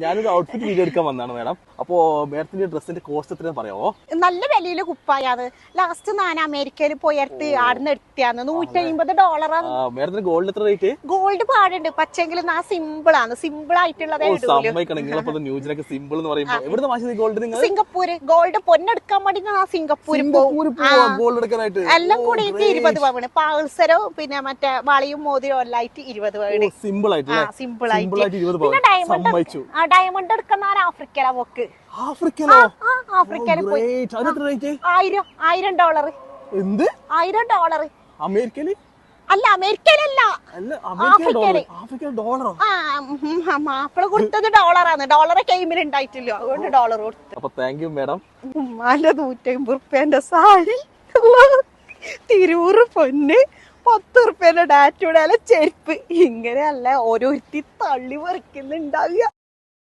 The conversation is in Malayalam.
ഞാനൊരു ഔട്ട്ഫിറ്റ് വീഡിയോ എടുക്കാൻ വന്നതാണ് മാഡം. അപ്പോ മാഡത്തിന്റെ ഡ്രസ്സിന്റെ കോസ്റ്റ് എത്രയാണെന്ന് പറയാമോ? നല്ല വിലയില് കുപ്പായാണ്. ലാസ്റ്റ് ഞാൻ അമേരിക്കയിൽ പോയടുത്ത് ആടുന്ന് എടുത്തിയാന്ന് $150. മാഡത്തിന് ഗോൾഡ് എത്ര റേറ്റ്? ഗോൾഡ് പാടുണ്ട്, പക്ഷെങ്കിൽ ഞാൻ സിമ്പിൾ ആണ്, സിമ്പിൾ ആയിട്ടുള്ളതേ ന്യൂസിലൊക്കെ സിമ്പിൾ എന്ന് പറയുമ്പോൾ എവിടുന്ന് വാങ്ങിച്ചത് ഗോൾഡ്? നിങ്ങൾ സിംഗപ്പൂര് ഗോൾഡ് പൊന്നെടുക്കാൻ വേണ്ടി ഞാൻ സിംഗപ്പൂര് ഗോൾഡ് എടുക്കാനായിട്ട് എല്ലാം കൂടി 20 പവന്, പാൾസരോ പിന്നെ മറ്റേ വളയും മോതിരോ എല്ലാം ആയിട്ട് 20 പവന്. സിമ്പിൾ ആയിട്ട് സിമ്പിൾ ആയിട്ട്. പിന്നെ ഡയമണ്ട് എടുക്കുന്ന ആഫ്രിക്കയിലെ പോക്ക്. ആഫ്രിക്കയിൽ പോയി $1000. എന്ത് $1000? അമേരിക്കയില് അല്ല, അമേരിക്കയിലല്ല, ആഫ്രിക്കയില്. മാപ്പിള കൊടുത്തത് ഡോളറാണ്. ഡോളറെ കൈമിൽ ഉണ്ടായിട്ടില്ല, അതുകൊണ്ട് ഡോളർ കൊടുത്തു. അപ്പൊ താങ്ക് യു മാഡം. $150 സാരി, 100 പൊന്ന്, $10 ഡാറ്റയുടെ ചെരുപ്പ്. ഇങ്ങനെയല്ല ഓരോരുത്തി തള്ളി പറിക്കുന്നുണ്ടാവുക.